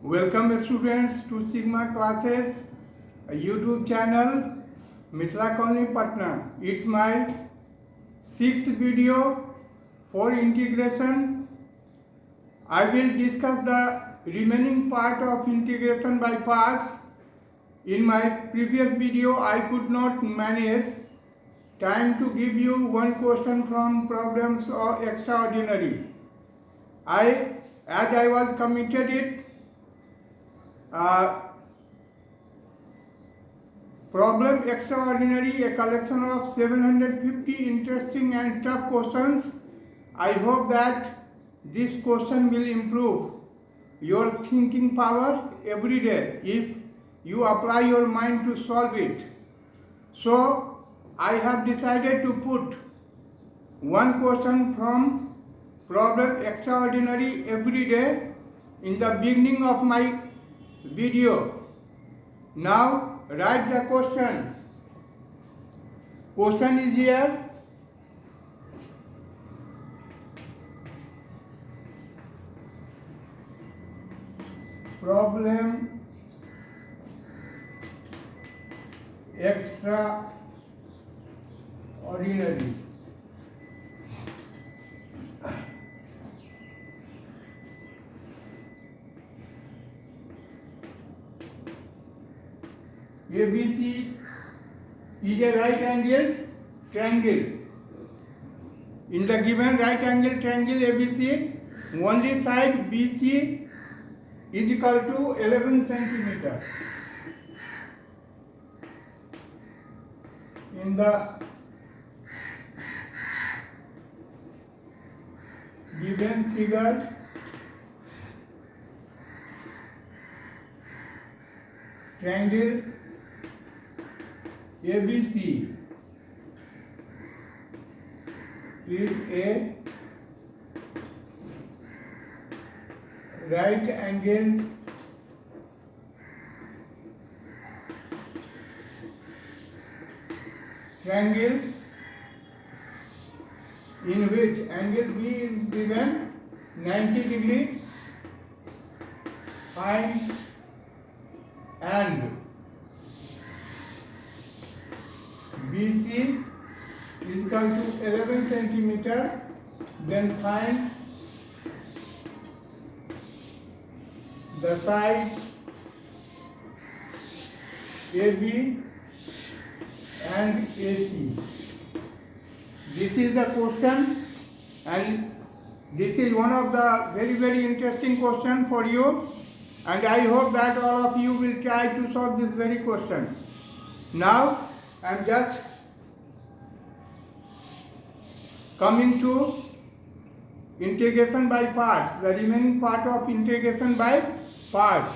Welcome students to Sigma Classes, a YouTube channel, Mithila Colony Patna. It's my sixth video for integration. I will discuss the remaining part of integration by parts. In my previous video, I could not manage time to give you one question from problems or extraordinary. As I was committed it, problem extraordinary, a collection of 750 interesting and tough questions. I hope that this question will improve your thinking power every day if you apply your mind to solve it. So I have decided to put one question from problem extraordinary every day in the beginning of my video. Now write the question. Question is here. Problem extraordinary. ABC is a right angled triangle. In the given right angled triangle ABC, only side BC is equal to 11 centimeter. In the given figure, triangle ABC is a right angled triangle in which angle B is given 90 degree, find and BC is equal to 11 centimeter, then find the sides AB and AC. This is the question, and this is one of the very interesting question for you, and I hope that all of you will try to solve this very question. Now I am just coming to integration by parts, the remaining part of integration by parts.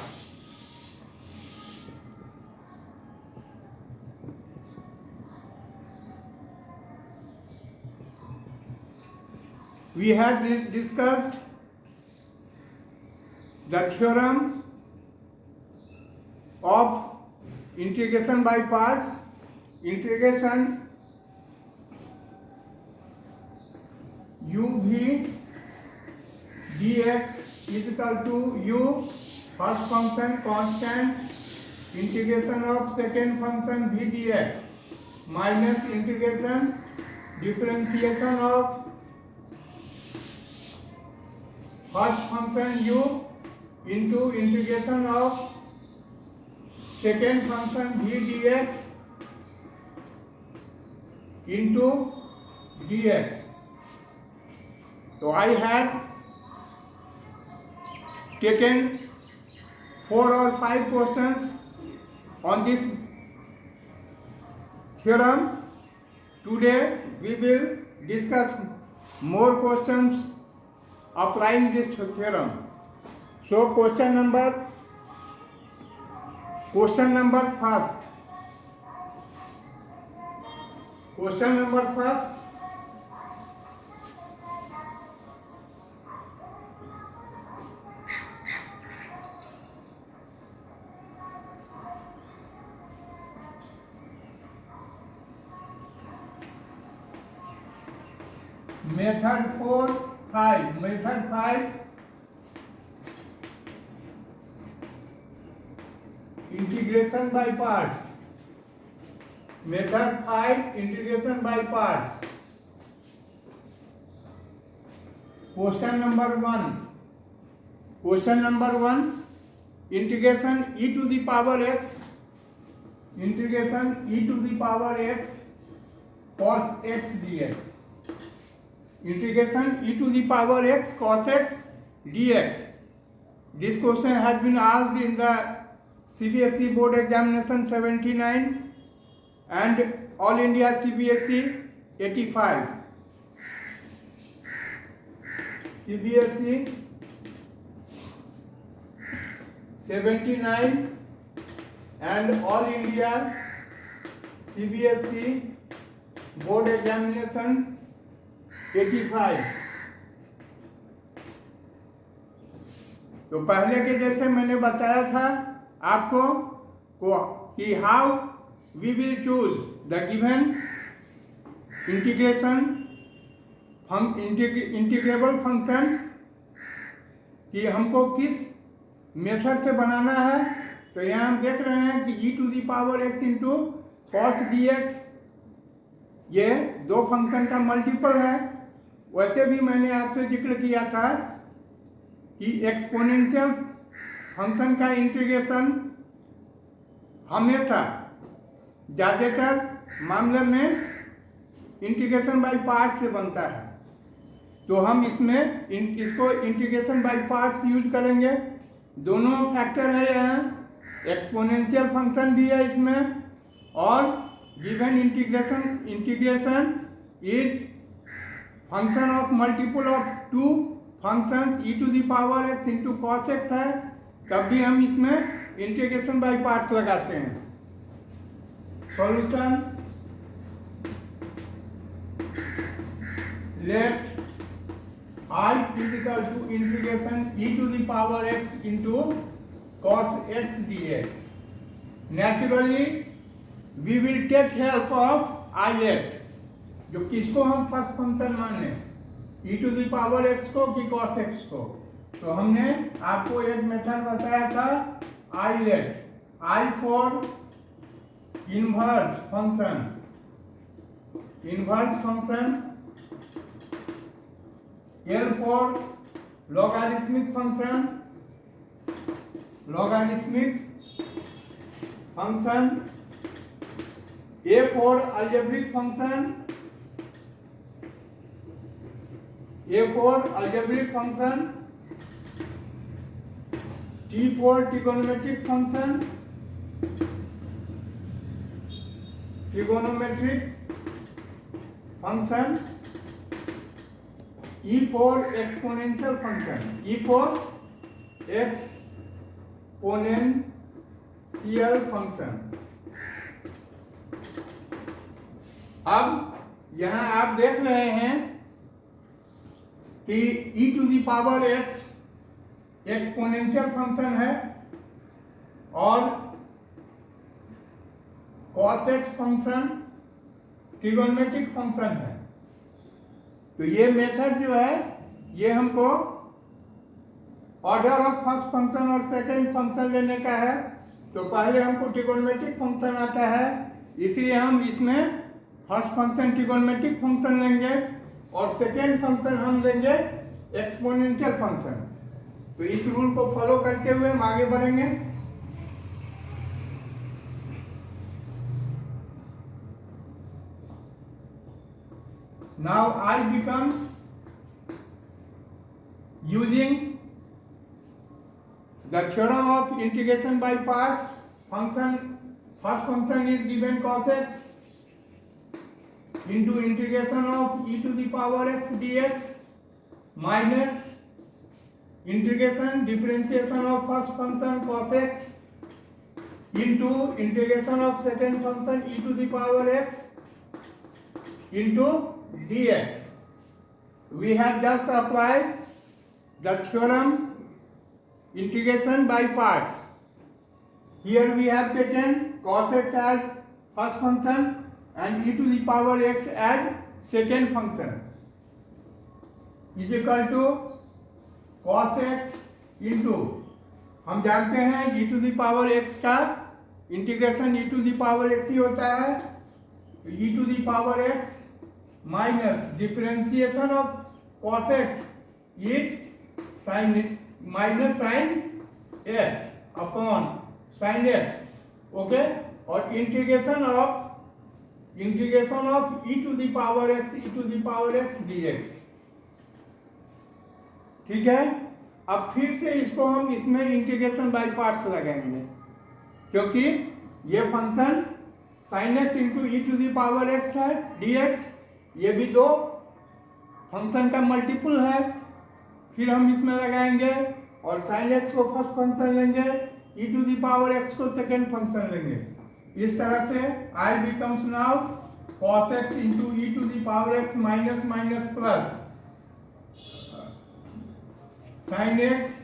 We had discussed the theorem of integration by parts. Integration uv dx is equal to u first function constant integration of second function v dx minus integration differentiation of first function u into integration of second function v dx into dx. So I had taken 4 or 5 questions on this theorem. Today we will discuss more questions applying this theorem. So question number first. Question number first. Method 4, 5. Method 5. integration by parts. Method 5, integration by parts. Question number 1. Question number 1, integration e to the power x, integration e to the power x cos x dx. Integration e to the power x cos x dx. This question has been asked in the CBSE Board Examination 79 and All India CBSE 85. CBSE 79 and All India CBSE Board Examination 85. तो पहले के जैसे मैंने बताया था आपको कि how we will choose the given integrable function, कि हमको किस मेथड से बनाना है। तो यहाँ हम देख रहे हैं कि e to the power x into cos D x, ये दो फंक्शन का मल्टीपल है। वैसे भी मैंने आपसे जिक्र किया था कि एक्सपोनेंशियल फंक्शन का इंटीग्रेशन हमेशा ज़्यादातर मामले में इंटीग्रेशन बाय पार्ट से बनता है। तो हम इसमें इसको इंटीग्रेशन बाय पार्ट्स यूज करेंगे। दोनों फैक्टर है यहाँ, एक्सपोनेंशियल फंक्शन भी है इसमें, और given integration is function of multiple of two functions e to the power x into cos x है। तब भी हम इसमें इंटीग्रेशन बाय पार्ट्स लगाते हैं। Solution, let I is equal to integration e to the power x into cos x dx. Naturally, we will take help of I-let, जो किसको हम फर्स्ट फंक्शन माने, e to the power x को कि cos x को। तो हमने आपको एक मेथड बताया था I-let, I for inverse function, L for logarithmic function, A for algebraic function, T for trigonometric function, E for exponential function, अब यहाँ आप देख रहे हैं कि e to the power x exponential function है और cos x function trigonometric function है। तो ये मेथड जो है ये हमको ऑर्डर ऑफ फर्स्ट फंक्शन और सेकंड फंक्शन लेने का है। तो पहले हमको ट्रिगोनोमेट्रिक फंक्शन आता है, इसलिए हम इसमें फर्स्ट फंक्शन ट्रिगोनोमेट्रिक फंक्शन लेंगे और सेकंड फंक्शन हम लेंगे एक्सपोनेंशियल फंक्शन। तो इस रूल को फॉलो करते हुए हम आगे बढ़ेंगे। Now I becomes using the theorem of integration by parts. First function is given cos x into integration of e to the power x dx minus integration differentiation of first function cos x into integration of second function e to the power x into dx. We have just applied the theorem integration by parts. Here we have taken cos x as first function and e to the power x as second function is equal to cos x into, हम जानते हैं e to the power x का integration e to the power x ही होता है, e to the power x minus differentiation of cos x is sine minus sine x upon sine x, okay. और integration of e to the power x dx, ठीक है। अब फिर से इसको हम इसमें इंटीग्रेशन बाय पार्ट्स लगाएंगे, क्योंकि ये function sine x into e to the power x है dx, ये भी दो फंक्शन का मल्टीपल है। फिर हम इसमें लगाएंगे और साइन एक्स को फर्स्ट फंक्शन लेंगे, e to the power x को सेकेंड फंक्शन लेंगे। इस तरह से I becomes now cos x into e to the power x minus minus plus sine x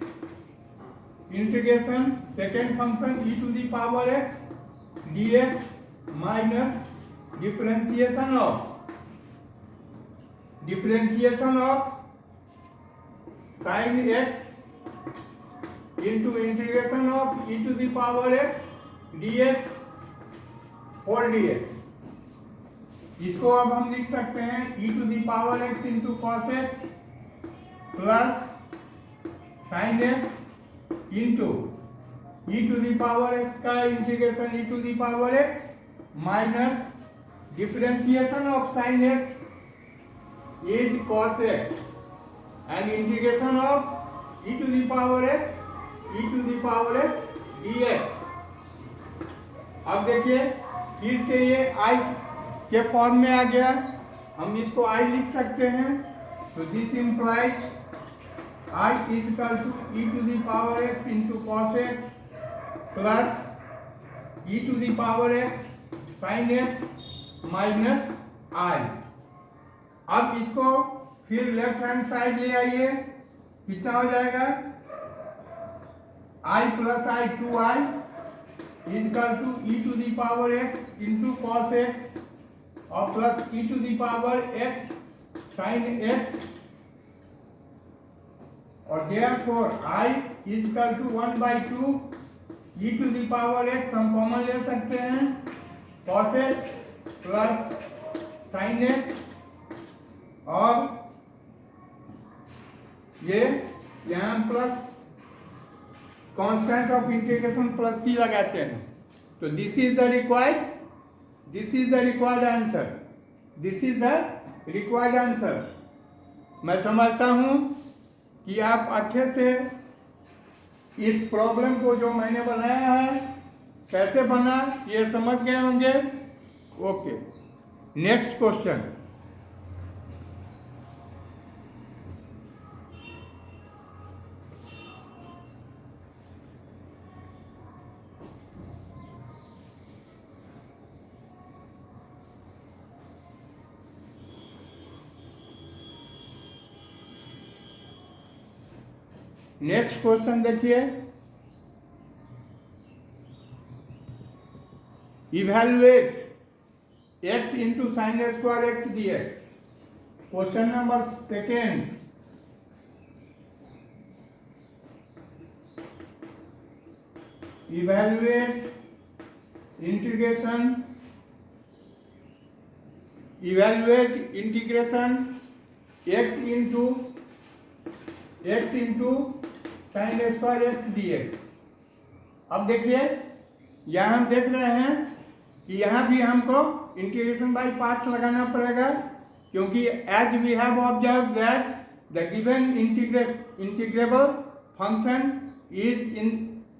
integration second function e to the power x dx minus differentiation of sine x into integration of e to the power x dx whole dx। इसको अब हम लिख सकते हैं ई to the power x into cos x plus sine x into e to the power x का integration e to the power x minus differentiation of sine x is cos x and integration of e to the power x dx। अब देखिए फिर से ये आई के form में आ गया, हम इसको आई लिख सकते हैं। तो this implies I is equal to e to the power x into cos x plus e to the power x sin x minus I। अब इसको फिर लेफ्ट हैंड साइड ले आइए, कितना हो जाएगा I plus I 2i is equal to e to the power x into cos x और plus e to the power x sin x और therefore I is equal to 1/2 e to the power x हम common ले सकते हैं cos x plus sin x और ये यहाँ plus constant of integration plus c लगाते हैं। तो this is the required answer. मैं समझता हूँ कि आप अच्छे से इस प्रॉब्लम को जो मैंने बनाया है कैसे बना ये समझ गए होंगे। Okay, next question. Next question देखिए, evaluate x into sine square x dx। Question number second, evaluate integration x into sine square x dx। अब देखिए यहाँ हम देख रहे हैं कि यहाँ भी हमको इंटीग्रेशन बाय पार्ट्स लगाना पड़ेगा, क्योंकि as we have observe that the given integrable function is in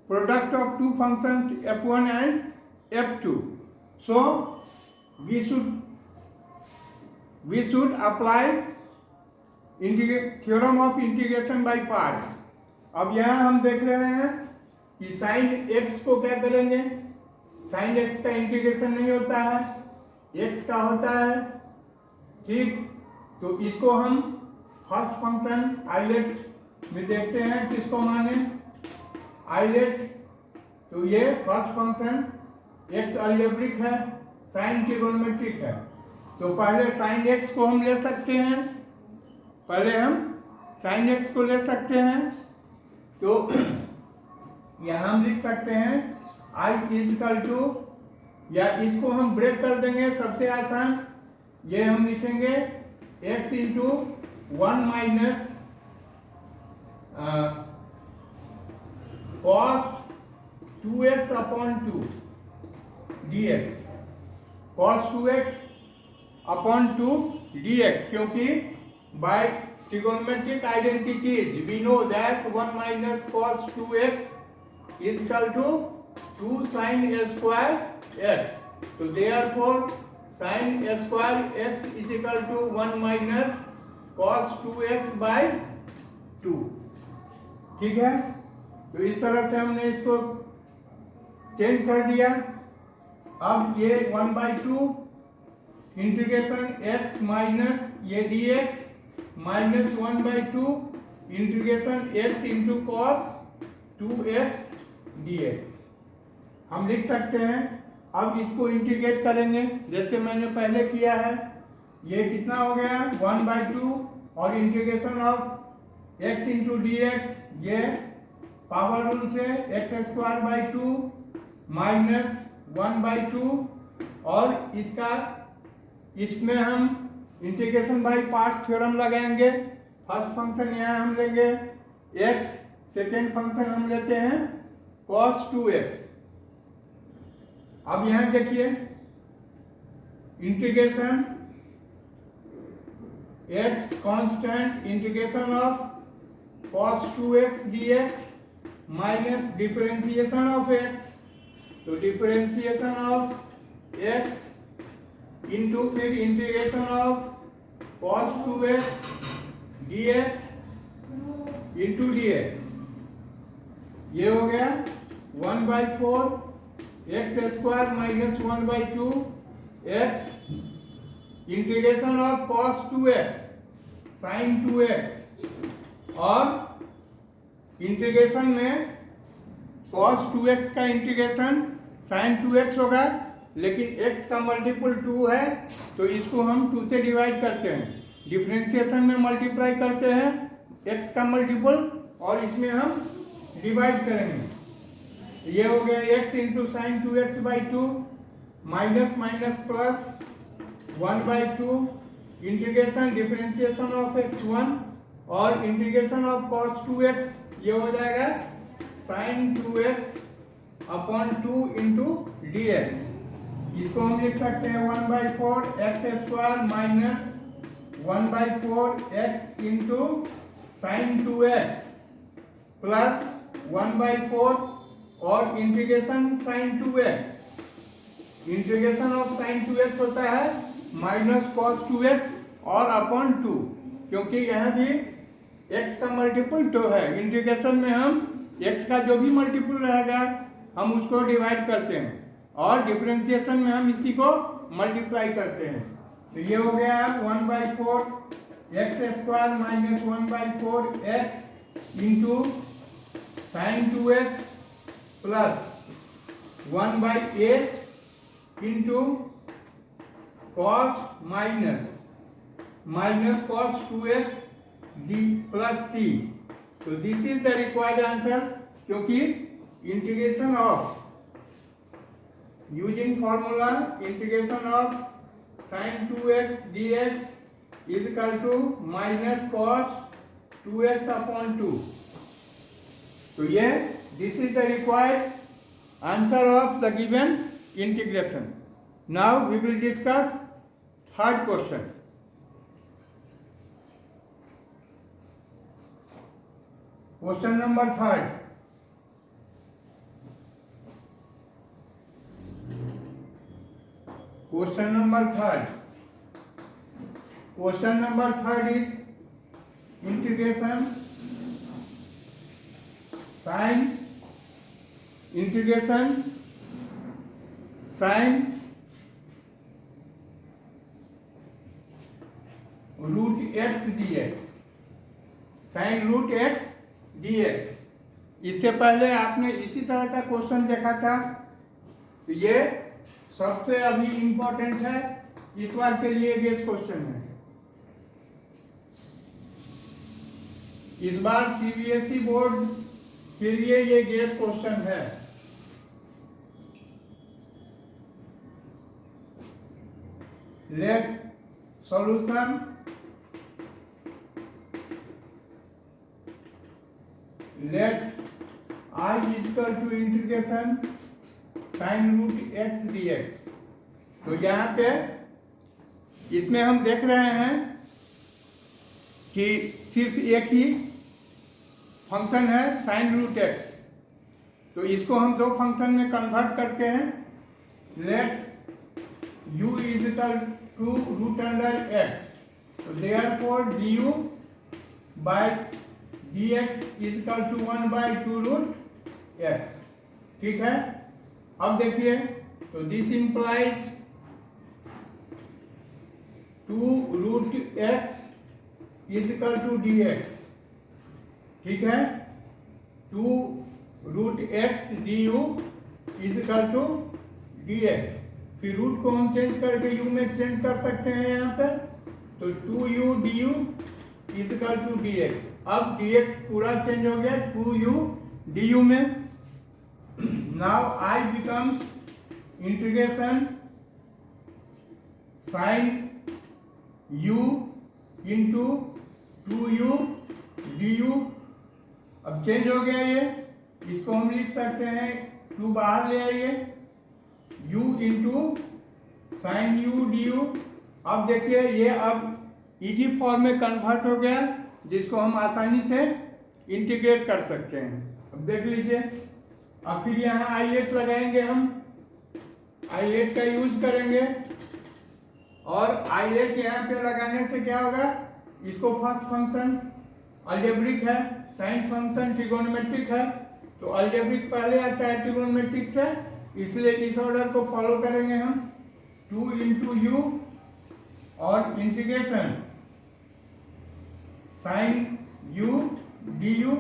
product of two functions f1 and f2। So we should apply theorem of integration by parts. अब यहाँ हम देख रहे हैं कि साइन x को क्या करेंगे, साइन x का इंटीग्रेशन नहीं होता है, x का होता है, ठीक। तो इसको हम फर्स्ट फंक्शन आइलेट में देखते हैं किसको माने, आइलेट। तो ये फर्स्ट फंक्शन x अलजेब्रिक है, साइन ट्रिगोनोमेट्रिक है। तो पहले साइन x को हम ले सकते हैं, पहले हम साइन x को ले सकते हैं। तो यहाँ हम लिख सकते हैं आई इज इक्वल टू, या इसको हम ब्रेक कर देंगे सबसे आसान, ये हम लिखेंगे x into 1 minus cos 2x upon 2 dx, cos 2x upon 2 dx, क्योंकि by trigonometric identities we know that 1 minus cos 2x is equal to 2 sin a square x, तो therefore sin a square x is equal to 1 minus cos 2x by 2। ठीक है, तो इस तरह से हमने इसको चेंज कर दिया। अब ये 1/2 इंटीग्रेशन x माइनस ये dx minus 1/2 integration x into cos 2x dx हम लिख सकते हैं। अब इसको इंटीग्रेट करेंगे जैसे मैंने पहले किया है। ये कितना हो गया 1/2 और integration of x into D x, ये पावर रूल से x² 2 माइनस 1/2, और इसमें हम इंटीग्रेशन बाय पार्ट्स थ्योरम लगाएंगे। फर्स्ट फंक्शन यहाँ हम लेंगे x, सेकेंड फंक्शन हम लेते हैं cos 2x। अब यहाँ देखिए integration x constant integration of cos 2x dx minus differentiation of x, तो डिफरेंशिएशन ऑफ x इंटू फिर integration of cos 2x dx into dx, ये हो गया 1/4 x² minus 1/2 x integration of cos 2x sin 2x, और integration में cos 2x का integration sin 2x होगा, लेकिन x का मल्टीपल 2 है तो इसको हम 2 से डिवाइड करते हैं। डिफरेंशिएशन में मल्टीप्लाई करते हैं x का मल्टीपल और इसमें हम डिवाइड करेंगे। ये हो गया x into sign 2x/2 minus minus plus 1/2 integration differentiation of x1 और इंटीग्रेशन ऑफ cos 2x, ये हो जाएगा sin 2x upon 2 into dx। इसको हम लिख सकते हैं 1/4 x² minus 1/4 x into sine 2x plus 1/4 और integration sin 2x, integration of sin 2x होता है माइनस cos 2x और अपॉन 2, क्योंकि यहाँ भी x का मल्टीपल 2 है। इंटीग्रेशन में हम x का जो भी मल्टीपल रहेगा हम उसको डिवाइड करते हैं और डिफरेंशिएशन में हम इसी को मल्टीप्लाई करते हैं। तो ये हो गया 1/4 x² minus 1/4 x into sine 2x plus 1/8 into cos minus cos 2x d plus c। तो this is the required answer, क्योंकि integration of using formula integration of sin 2x dx is equal to minus cos 2x upon 2। तो ये this is the required answer of the given integration. Now we will discuss third question. Question number third, question number third is integration sine root x dx, sine root x dx। इससे पहले आपने इसी तरह का question देखा था, तो ये सबसे अभी इंपॉर्टेंट है, इस बार के लिए गेस क्वेश्चन है। इस बार सीबीएसई बोर्ड के लिए ये गेस क्वेश्चन है। let solution let I is equal to integration sine root x d x. तो यहाँ पे इसमें हम देख रहे हैं कि सिर्फ एक ही फंक्शन है साइन रूट एक्स, तो इसको हम दो फंक्शन में कन्वर्ट करते हैं। Let u is equal to root under x, तो therefore du by dx is equal to 1/2 root x. ठीक है, अब देखिए, तो this implies 2 root x is equal to dx। ठीक है, 2 root x du is equal to dx। फिर root को हम चेंज करके u में चेंज कर सकते हैं यहाँ पर, तो 2u du is equal to dx। अब dx पूरा चेंज हो गया 2u du में। Now I becomes integration sine u into 2u du। अब चेंज हो गया ये, इसको हम लिख सकते हैं 2 बाहर ले आइए, u into sine u du। अब देखिए ये अब इजी फॉर्म में कन्वर्ट हो गया, जिसको हम आसानी से इंटीग्रेट कर सकते हैं। अब देख लीजिए, अब फिर यहाँ आईलेट लगाएंगे, हम आईलेट का यूज करेंगे, और आईलेट यहाँ पे लगाने से क्या होगा, इसको फर्स्ट फंक्शन अलजेब्रिक है, साइन फंक्शन ट्रिगोनोमेट्रिक है, तो अलजेब्रिक पहले आता है ट्रिगोनोमेट्रिक से, इसलिए इस ऑर्डर को फॉलो करेंगे हम। 2 इंटू यू और integration sine u du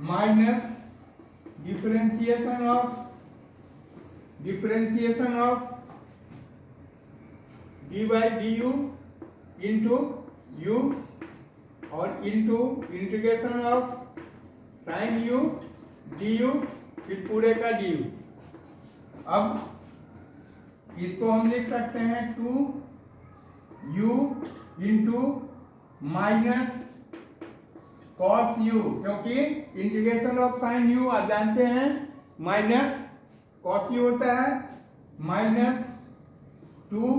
minus differentiation of d by du into u और into integration of sine u du, फिर पूरे का du। अब इसको हम लिख सकते हैं 2u into minus cos u, क्योंकि इंटीग्रेशन ऑफ साइन u आप जानते हैं माइनस कॉस u होता है, माइनस 2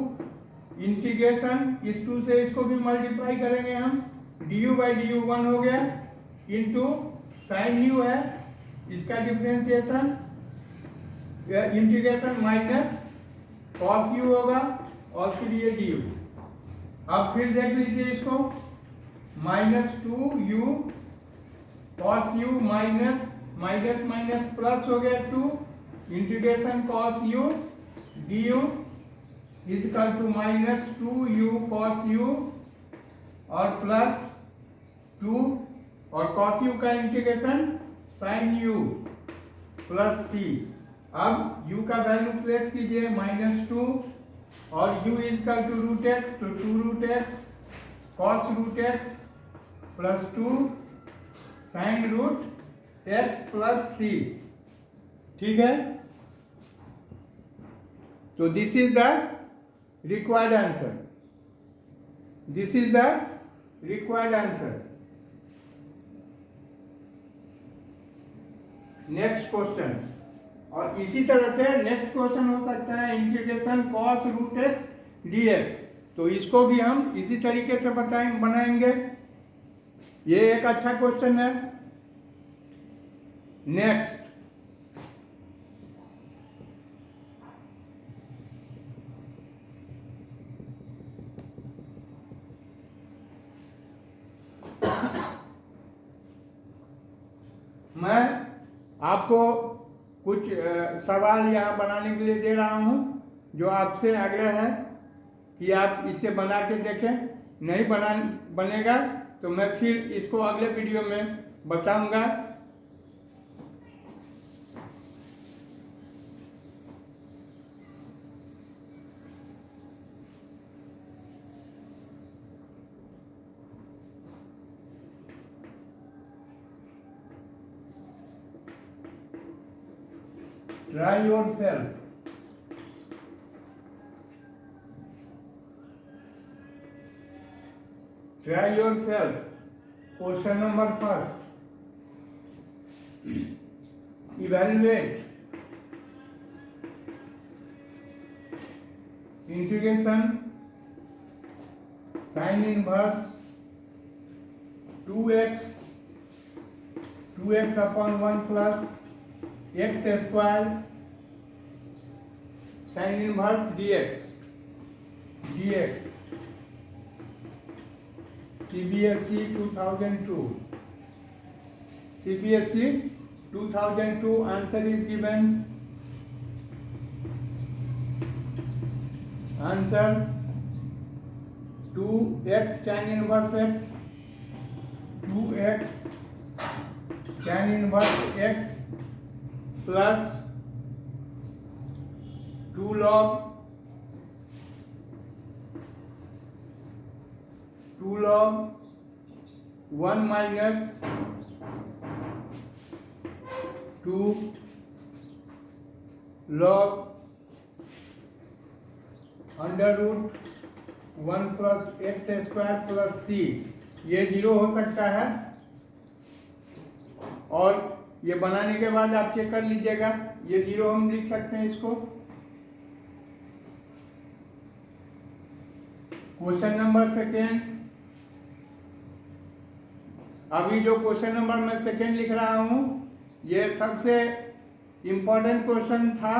इंटीग्रेशन इस 2 से इसको भी मल्टीप्लाई करेंगे हम, du बाई du 1 हो गया, इंटू साइन u है, इसका differentiation integration minus cos u होगा, और फिर ये du। अब फिर देख लीजिए इसको, minus 2u cos u minus minus minus plus हो गया 2 integration cos u du is equal to minus 2u cos u और प्लस 2 और कॉस u का integration sine u plus c। अब u का वैल्यू प्लेस कीजिए -2 और u is equal to root x, तो 2 root x cos root x plus 2 sine root x plus c। ठीक है, तो this is the required answer, this is the required answer. Next question, और इसी तरह से नेक्स्ट क्वेश्चन हो सकता है integration cos root x dx, तो इसको भी हम इसी तरीके से बनाएंगे। ये एक अच्छा क्वेश्चन है। नेक्स्ट, मैं आपको कुछ सवाल यहाँ बनाने के लिए दे रहा हूँ, जो आपसे आग्रह है कि आप इसे बना के देखें। नहीं बनेगा तो मैं फिर इसको अगले वीडियो में बताऊंगा। Try yourself. Try yourself. Question number first. Evaluate integration sin inverse 2x upon 1 plus x square sin inverse dx CBSE 2002. CBSE 2002 answer is given. Answer 2x tan inverse x, 2x tan inverse x plus 2 log 1 minus 2 log under root 1 plus x square plus c, ये 0 हो सकता है। और ये बनाने के बाद आप चेक कर लीजिएगा, ये 0 हम लिख सकते हैं इसको। क्वेश्चन नंबर सेकेंड, अभी जो क्वेश्चन नंबर मैं सेकेंड लिख रहा हूँ, ये सबसे इम्पोर्टेंट क्वेश्चन था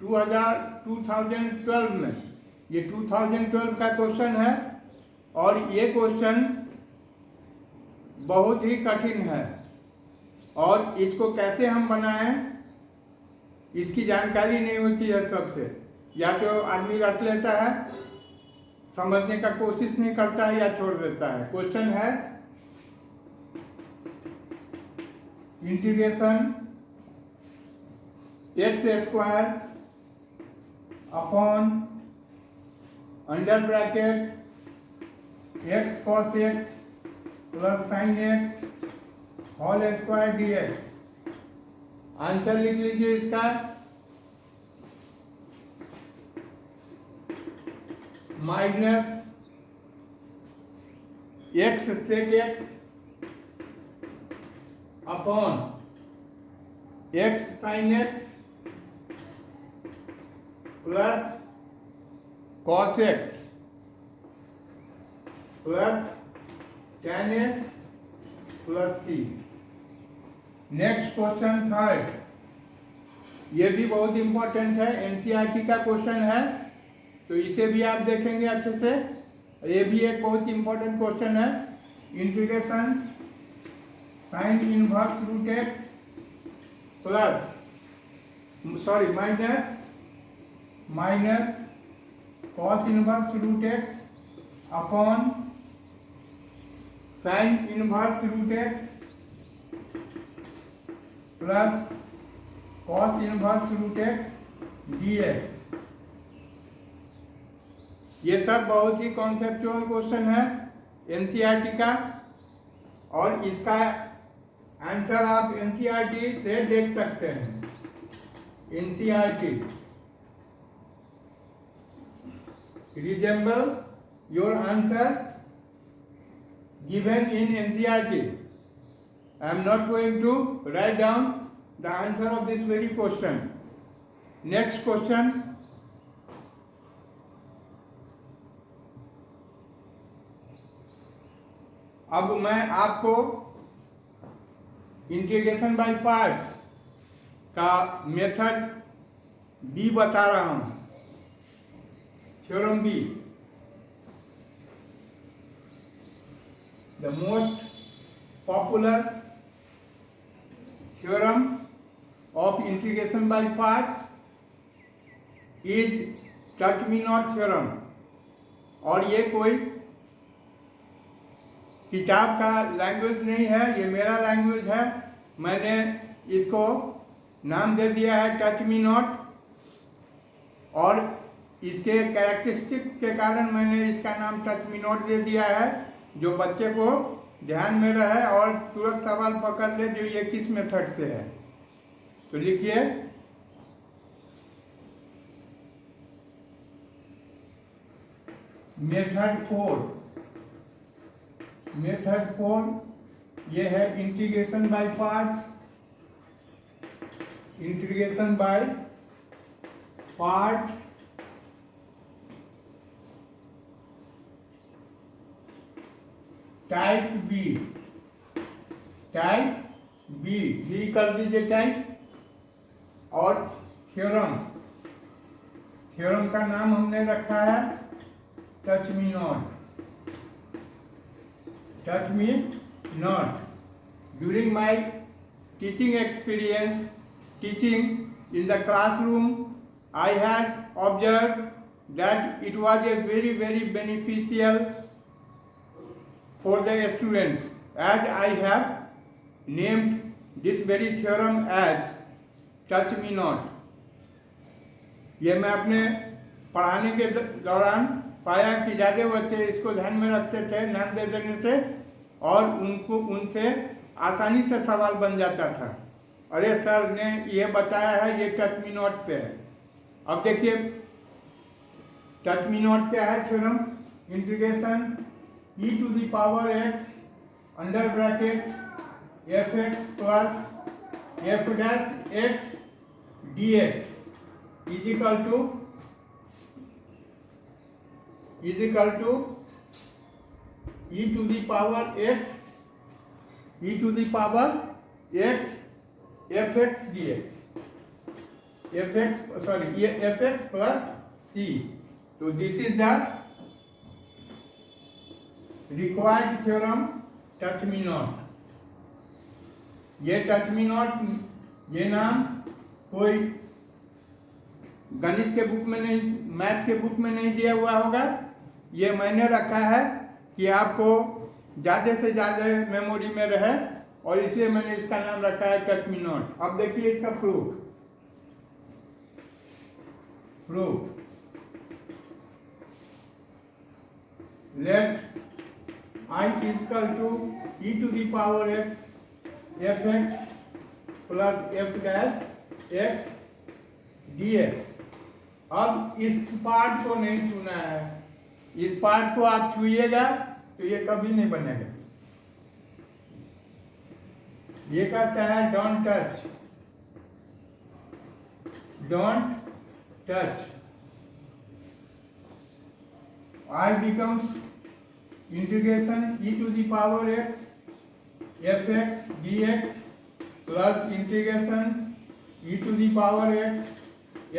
2012 में। ये 2012 का क्वेश्चन है और ये क्वेश्चन बहुत ही कठिन है और इसको कैसे हम बनाएं इसकी जानकारी नहीं होती है सबसे। या तो आदमी रट लेता है, समझने का कोशिश नहीं करता है या छोड़ देता है। क्वेश्चन है integration x square upon under bracket x cos x plus sine x whole square dx। Answer लिख लीजिए इसका, minus x sec x upon x sine x plus cos x plus tan x plus c। Next question third, ये भी बहुत important है, NCERT का question है, तो इसे भी आप देखेंगे अच्छे से। ये भी एक बहुत इंपॉर्टेंट क्वेश्चन है। Integration sine inverse root x plus minus cos inverse root x upon sine inverse root x plus cos inverse root x dx। ये सब बहुत ही कॉन्सेप्चुअल क्वेश्चन है एनसीईआरटी का और इसका आंसर आप एनसीईआरटी से देख सकते हैं। NCERT resemble your answer given in NCERT. I am not going to write down the answer of this very question. Next question. अब मैं आपको इंटीग्रेशन बाय पार्ट्स का मेथड बी बता रहा हूं। Theorem B, the most popular theorem of integration by parts is touch me not theorem। और ये कोई किताब का लैंग्वेज नहीं है, ये मेरा लैंग्वेज है। मैंने इसको नाम दे दिया है टच मी नॉट, और इसके कैरेक्टरिस्टिक के कारण मैंने इसका नाम टच मी नॉट दे दिया है, जो बच्चे को ध्यान में रहे और तुरंत सवाल पकड़ ले जो ये किस मेथड से है। तो लिखिए मेथड 4, मेथड 4 ये है integration by parts. Integration by parts type B. Type B कर दीजिए टाइप। और थ्योरम का नाम हमने रखा है touch me not. Touch me not. During my teaching experience, teaching in the classroom, I had observed that it was a very, very beneficial for the students, as I have named this very theorem as touch me not. ये मैं अपने पढ़ाने के दौरान पाया कि ज़्यादा बच्चे इसको ध्यान में रखते थे नाम दे देने से, और उनसे आसानी से सवाल बन जाता था। अरे सर ने ये बताया है, ये टच मी नॉट पे है। अब देखिए टच मी नॉट क्या है theorem. Integration e to the power x under bracket fx plus f dash x dx is equal to e to the power x fx dx fx plus c। तो this is the required theorem touch me not. ये touch me not ये नाम कोई गणित के book में नहीं, math के बुक में नहीं दिया हुआ होगा। ये मैंने रखा है कि आपको ज़्यादा से ज़्यादा मेमोरी में रहे, और इसलिए मैंने इसका नाम रखा है टच मी नॉट। अब देखिए इसका proof late I is equal to e to the power x fx plus f dash x dx। अब इस पार्ट को नहीं छूना है। इस पार्ट को आप छूइएगा तो ये कभी नहीं बनेगा। ये कहता है don't touch. I becomes integration e to the power x fx dx plus integration e to the power x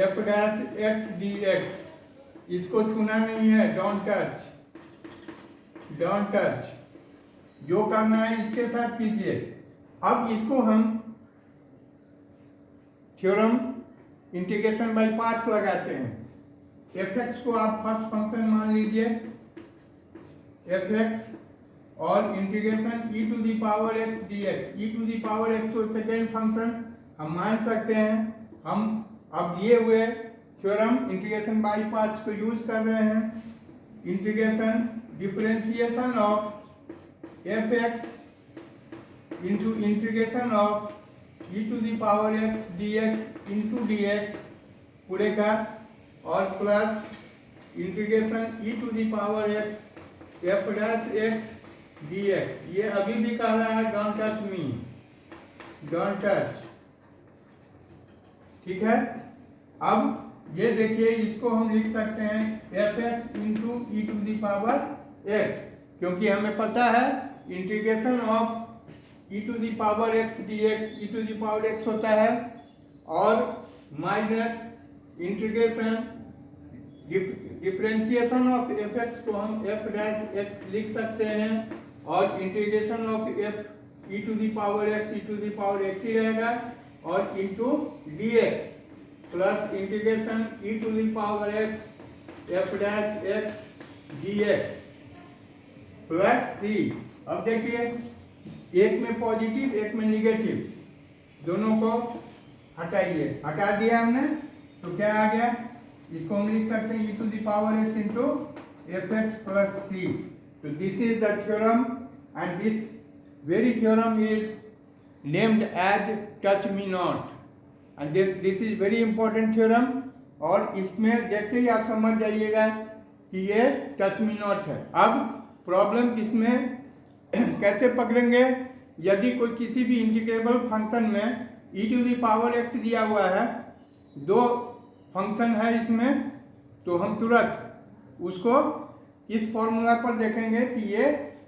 f dash x dx। इसको छूना नहीं है, डोंट टच। जो करना है इसके साथ कीजिए। अब इसको हम थ्योरम इंटीग्रेशन बाय पार्ट्स लगाते हैं। fx को आप फर्स्ट फंक्शन मान लीजिए fx, और integration e to the power x dx। e to the power x को सेकेंड फंक्शन हम मान सकते हैं। हम अब दिए हुए थ्योरम इंटीग्रेशन बाय पार्ट्स को यूज कर रहे हैं। Integration differentiation of fx into integration of e to the power x dx into dx पूरे का, और plus integration e to the power x f dash x dx। ये अभी भी कह रहा है डोंट टच। ठीक है। अब ये देखिए इसको हम लिख सकते हैं fx into e to the power x, क्योंकि हमें पता है integration of e to the power x dx e to the power x होता है, और minus integration differentiation of fx को हम f डैश x लिख सकते हैं, और integration of f e to the power x ही रहेगा, और into dx plus integration e to the power x f dash x dx plus c। अब देखिए एक में पॉजिटिव एक में निगेटिव, दोनों को हटाइए। हटा दिया हमने तो क्या आ गया, इसको हम लिख सकते हैं e to the power x into fx plus c। तो this is the theorem, and this very theorem is named as touch me not, and this is very important theorem. और इसमें देखते ही आप समझ जाइएगा कि ये टच मी नॉट है। अब प्रॉब्लम इसमें कैसे पकड़ेंगे? यदि कोई किसी भी इंटीग्रेबल फंक्शन में e⁻x दिया हुआ है, दो फंक्शन है इसमें, तो हम तुरंत उसको इस फॉर्मूला पर देखेंगे कि ये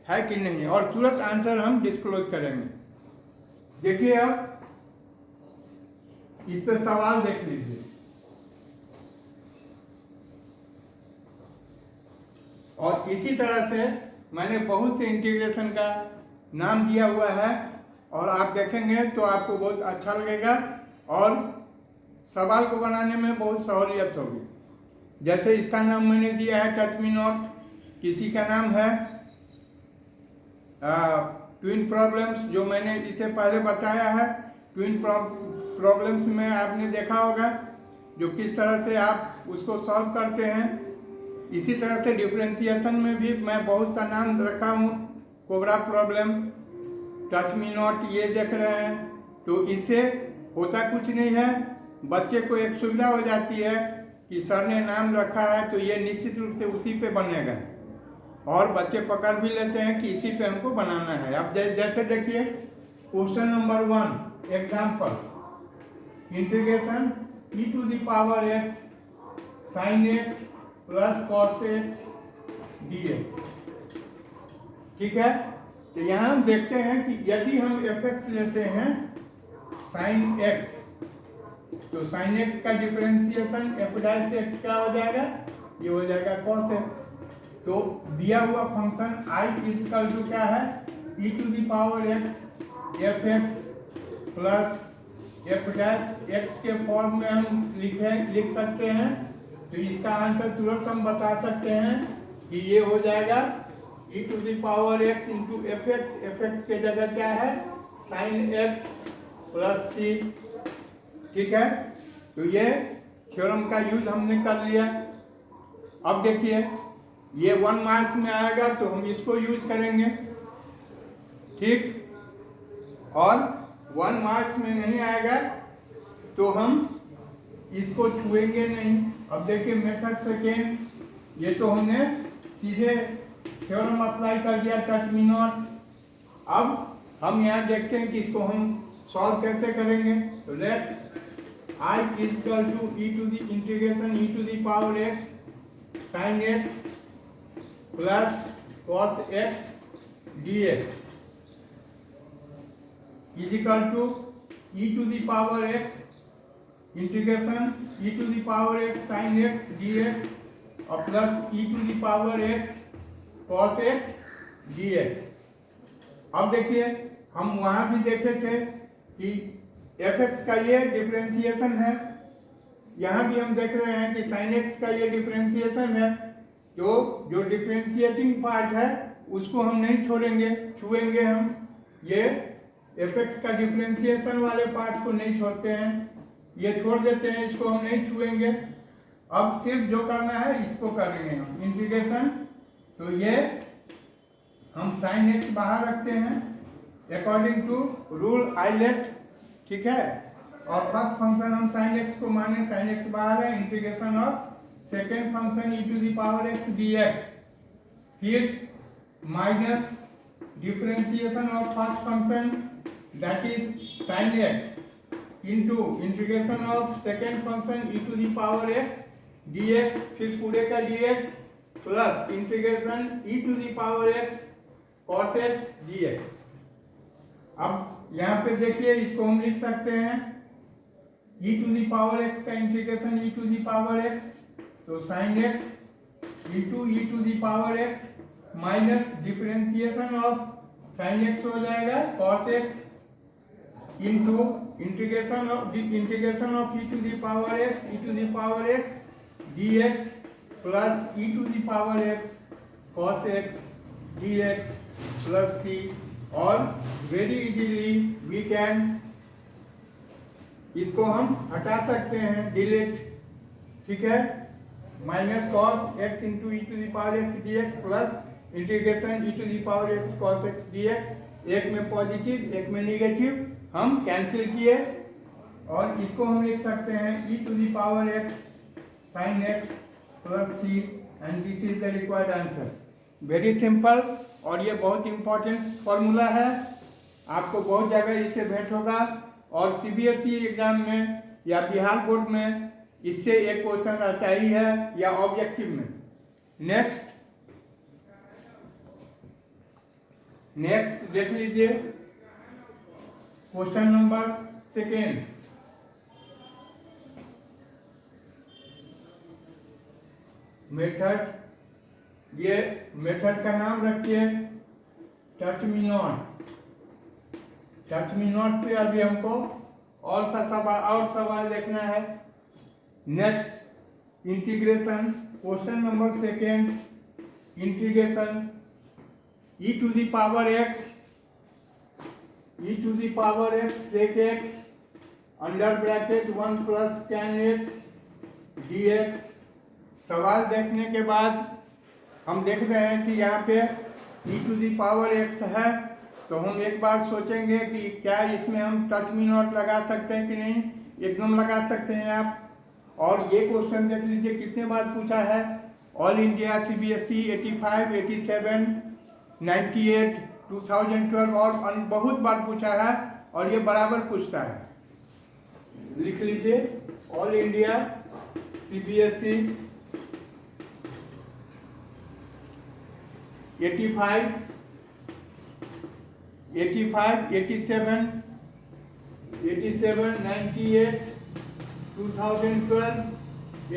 है कि नहीं, और तुरंत आंसर हम डिस्क्लोज करेंगे। देखिए अब इस पर सवाल देख लीजिए। और इसी तरह से मैंने बहुत से इंटीग्रेशन का नाम दिया हुआ है, और आप देखेंगे तो आपको बहुत अच्छा लगेगा और सवाल को बनाने में बहुत सहूलियत होगी। जैसे इसका नाम मैंने दिया है टच मी नॉट, किसी का नाम है ट्विन प्रॉब्लम्स, जो मैंने इसे पहले बताया है। ट्विन प्रॉब्लम्स में आपने देखा होगा जो किस तरह से आप उसको सॉल्व करते हैं। इसी तरह से डिफरेंशिएशन में भी मैं बहुत सा नाम रखा हूँ, cobra problem, touch me not, ये देख रहे हैं। तो इससे होता कुछ नहीं है, बच्चे को एक सुविधा हो जाती है कि सर ने नाम रखा है तो ये निश्चित रूप से उसी पे बनेगा, और बच्चे पकड़ भी लेते हैं कि इसी पे हमको बनाना है। अब जैसे देखिए question number 1 example, integration e⁻x sin x plus cos x dx। ठीक है, तो यहाँ हम देखते हैं कि यदि हम fx लेते हैं sin x, तो sin x का डिफरेंशिएशन f' का हो जाएगा, ये हो जाएगा cos x। तो दिया हुआ फंक्शन i इक्वल टू क्या है, e⁻x fx प्लस f' के फॉर्म में हम लिख सकते हैं। तो इसका आंसर तुरंत हम बता सकते हैं कि ये हो जाएगा e⁻x इंटू fx के जगह क्या है, sin x प्लस c। ठीक है, तो ये थ्योरम का यूज हमने कर लिया। अब देखिए ये 1 मार्क्स में आएगा तो हम इसको यूज करेंगे, ठीक, और 1 मार्क्स में नहीं आएगा तो हम इसको छुएंगे नहीं। अब देखिए मेथड सेकेंड, ये तो हमने सीधे थ्योरम अप्लाई कर दिया टच मी नॉट। अब हम यहाँ देखते हैं कि इसको हम सॉल्व कैसे करेंगे। तो let i equal to integration e⁻x sin x plus cos x dx is equal to e⁻x integration e⁻x sin x dx और plus e⁻x cos x dx। अब देखिए हम वहां भी देखे थे कि fx का ये डिफरेंशिएशन है, यहाँ भी हम देख रहे हैं कि sin x का ये डिफरेंशिएशन है। तो जो डिफरेंशिएटिंग पार्ट है उसको हम नहीं छोड़ेंगे, छुएंगे हम। ये fx का डिफरेंशिएशन वाले पार्ट को नहीं छोड़ते हैं, ये छोड़ देते हैं, इसको हम नहीं छुएंगे। अब सिर्फ जो करना है इसको करेंगे हम इंटीग्रेशन। तो ये हम sin x बाहर रखते हैं अकॉर्डिंग टू रूल आइलेट, ठीक है। और फर्स्ट फंक्शन हम sin x को माने, sin x बाहर है, integration of second function e⁻x dx, फिर minus differentiation of first function that is sin x into integration of second function e⁻x dx, फिर पूरे का dx plus integration e⁻x cos x dx। अब यहाँ पे देखिए इसको हम लिख सकते हैं e⁻x का इंटीग्रेशन e⁻x, तो sin x into e⁻x minus differentiation of sin x हो जाएगा cos x into integration of e⁻x dx plus e⁻x cos x dx plus c। और वेरी इजीली वी कैन इसको हम हटा सकते हैं, डिलीट, ठीक है। Minus cos x into e⁻x dx plus integration e⁻x cos x dx, एक में पॉजिटिव एक में निगेटिव हम कैंसिल किए, और इसको हम लिख सकते हैं e⁻x sin x plus c, and this is the required answer. Very simple, और ये बहुत इम्पोर्टेंट फॉर्मूला है, आपको बहुत जगह इससे भेंट होगा, और सीबीएसई एग्जाम में या बिहार बोर्ड में इससे एक क्वेश्चन आता ही है, या ऑब्जेक्टिव में। नेक्स्ट देख लीजिए, क्वेश्चन नंबर 2। मेथड, ये मेथड का नाम रखिए touch me not. Touch me not पे अभी हमको और सवाल देखना है। Next integration, question number 2, integration e to the power x sec x under bracket 1 plus tan x dx। सवाल देखने के बाद हम देख रहे हैं कि यहाँ पे e to the power x है, तो हम एक बार सोचेंगे कि क्या इसमें हम टच मी नॉट लगा सकते हैं कि नहीं। एकदम लगा सकते हैं आप। और ये क्वेश्चन देख लीजिए कितने बार पूछा है, ऑल इंडिया सीबीएसई 85, 87, 98, 2012 और बहुत बार पूछा है, और ये बराबर पूछता है। लिख लीजिए, ऑल इंडिया सीबीएसई 85, 87, 98, 2012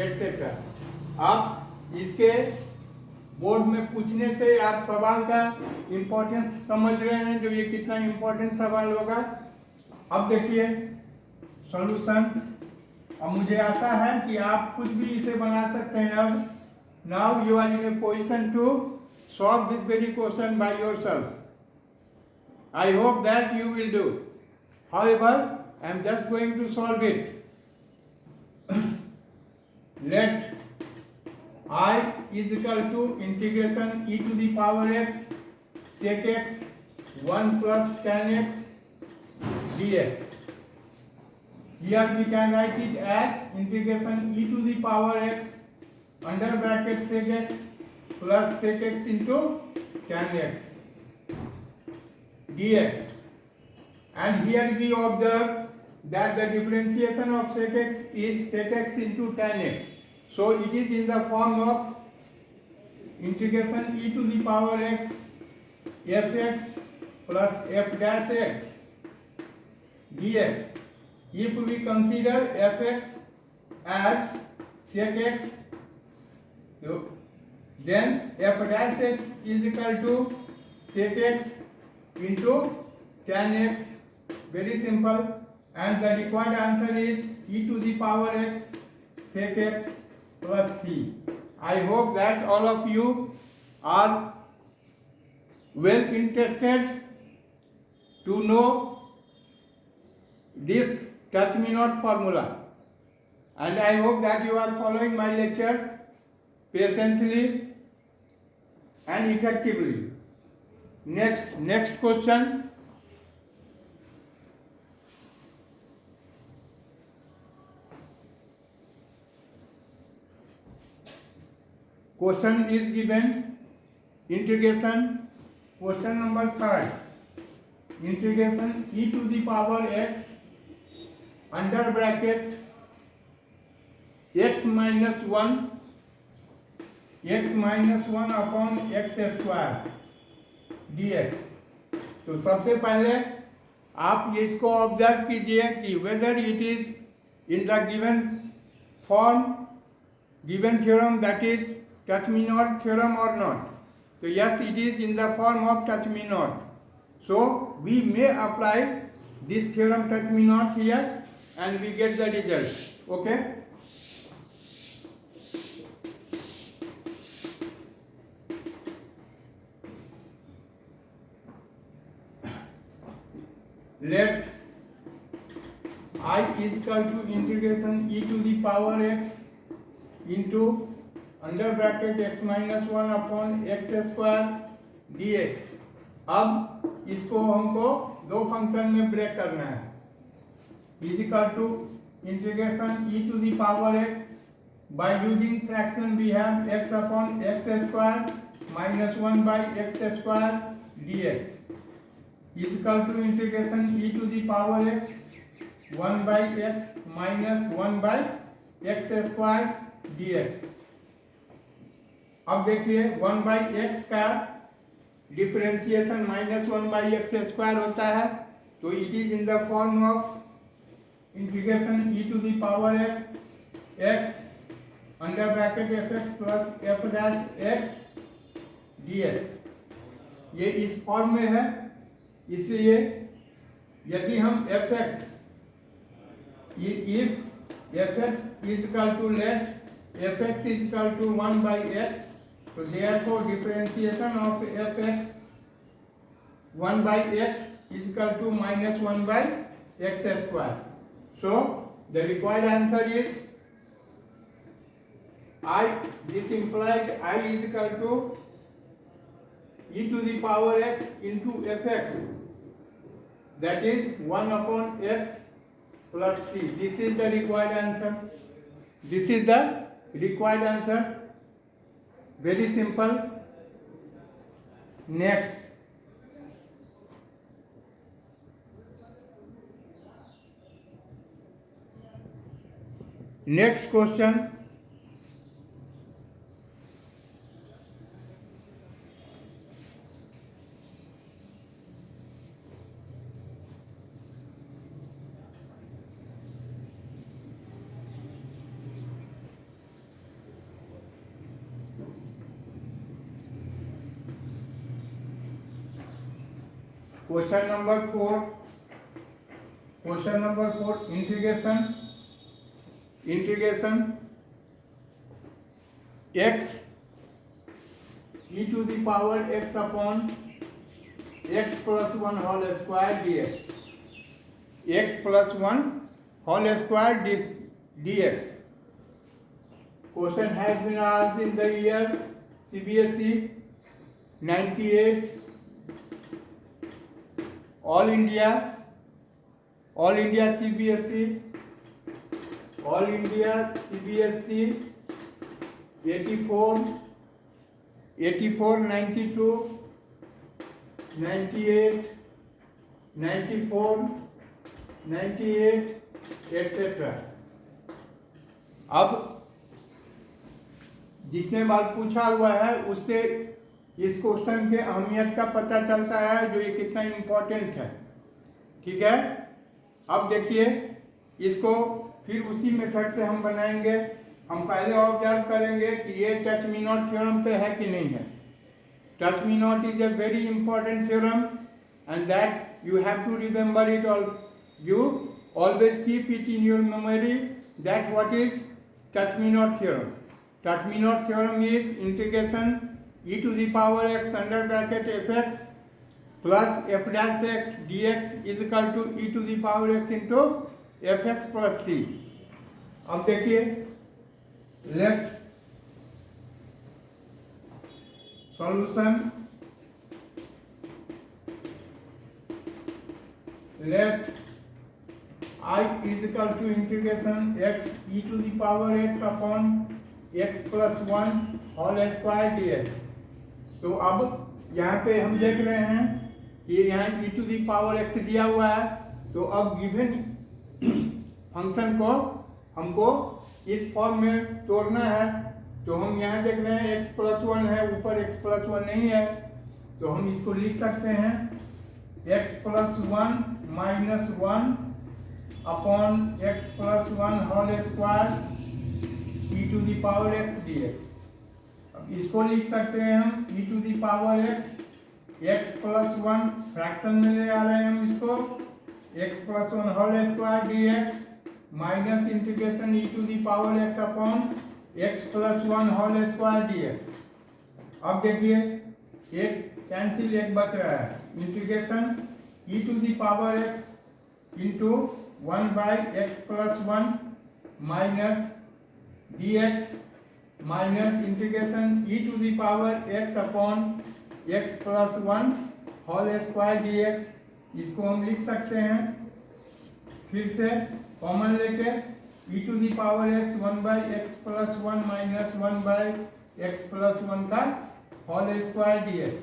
एटसेट्रा। आप इसके बोर्ड में पूछने से आप सवाल का इम्पोर्टेंस समझ रहे हैं, जो ये कितना इम्पोर्टेंट सवाल होगा। अब देखिए सॉल्यूशन। अब मुझे आशा है कि आप खुद भी इसे बना सकते हैं। अब now you are in a position to solve this very question by yourself. I hope that you will do. However, I am just going to solve it. Let I is equal to integration e to the power x sec x 1 plus tan x dx. Here we can write it as integration e to the power x under bracket sec x plus sec x into tan x dx. And here we observe that the differentiation of sec x is sec x into tan x. So it is in the form of integration e to the power x fx plus f dash x dx. If we consider fx as sec x, then f dash x is equal to sec x into tan x. Very simple. And the required answer is e to the power x sec x plus c. I hope that all of you are well interested to know this touch me not formula, and I hope that you are following my lecture patiently and effectively. Next question. Question is given integration, question number 3, integration e to the power x under bracket x minus 1 upon x square dx. तो सबसे पहले आप ये इसको observe कीजिए कि whether it is in the given form, given theorem, that is touch me not theorem or not. So yes, it is in the form of touch me not. So we may apply this theorem touch me not here and we get the result. Okay. Let I is equal to integration e to the power x into under bracket x minus 1 upon x square dx. अब इसको हमको दो function में break करना है. Is equal to integration e to the power x by using fraction we have x upon x square minus 1 by x square d x is equal to integration e to the power x 1 by x minus 1 by x square d x. अब देखिए 1 by x का differentiation minus 1 by x square होता है, तो it is in the form of integration e to the power x under bracket f x plus f dash x d x. ये इस form में है, इसलिए यदि हम f x if f x is equal to let f x is equal to 1 by x, so therefore differentiation of fx 1 by x is equal to minus 1 by x square. So the required answer is I. This implies I is equal to e to the power x into fx, that is 1 upon x plus c. This is the required answer. This is the required answer. Very simple. Next, question. Question number 4. Integration x e to the power x upon x plus 1 whole square dx. X plus 1 whole square dx. Question has been asked in the year CBSE 98. All India CBSE 84, 92, 98, 94, 98 etc. अब जितने बार पूछा हुआ है उससे इस question के अहमियत का पता चलता है, जो ये कितना इम्पोर्टेंट है। ठीक है, अब देखिए इसको फिर उसी मेथड से हम बनाएंगे। हम पहले ऑब्जर्व करेंगे कि ये टच मी नॉट थ्योरम पे है कि नहीं है। Touch me not is a very important theorem and that you have to remember it all. You always keep it in your memory that what is touch me not theorem. Touch me not theorem is integration e to the power x under bracket fx plus f dash x dx is equal to e to the power x into fx plus c. अब देखिए left solution, left I is equal to integration x e to the power x upon x plus 1 whole square dx. तो अब यहाँ पे हम देख रहे हैं कि यहाँ e to the power x दिया हुआ है, तो अब गिवन फंक्शन को हमको इस फॉर्म में तोड़ना है। तो हम यहाँ देख रहे हैं x प्लस 1 है, ऊपर x प्लस 1 नहीं है, तो हम इसको लिख सकते हैं x plus 1 minus 1 upon x plus 1 whole square e to the power x dx। इसको लिख सकते हैं हम e to the power x plus 1 fraction में ले आ रहे हैं हम इसको, x plus 1 whole square dx minus integration e to the power x upon x plus 1 whole square dx। अब देखिए एक कैंसिल, एक बच रहा है, integration e to the power x into 1 by x plus 1 minus dx minus integration e to the power x upon x plus 1 whole square dx। इसको हम लिख सकते हैं फिर से कॉमन लेके e to the power x 1 by x plus 1 minus 1 by x plus 1 का whole square dx।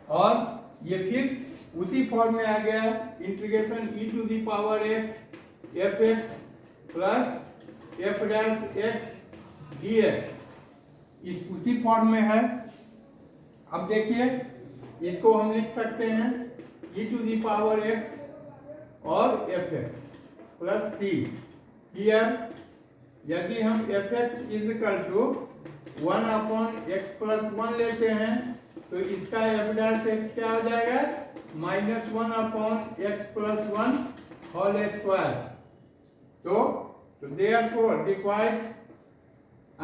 और ये फिर उसी फॉर्म में आ गया, integration e to the power x f x plus f dash x dx, इस उसी फॉर्म में है। अब देखिए इसको हम लिख सकते हैं e to the power x और f x plus c. Here यदि हम f x is equal to 1 upon x plus 1 लेते हैं तो इसका एफ डैश एक्स क्या हो जाएगा, -1 upon x plus 1 whole square. तो therefore required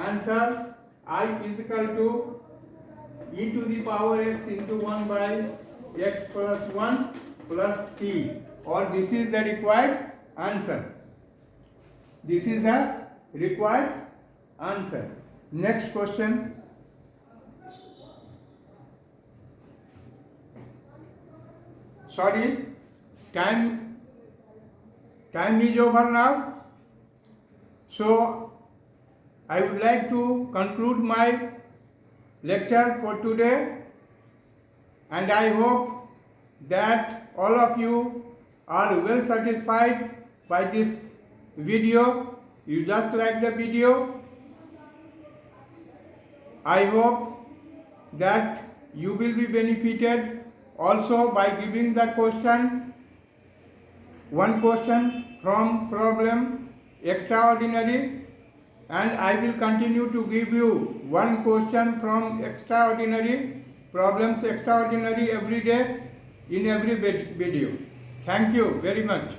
answer I is equal to e to the power x into 1 by x plus 1 plus c, or this is the required answer. This is the required answer. Next question. Sorry, time is over now. So I would like to conclude my lecture for today, and I hope that all of you are well satisfied by this video. You just like the video. I hope that you will be benefited also by giving the question, one question from problem extraordinary, and I will continue to give you one question from extraordinary problems extraordinary every day in every video. Thank you very much.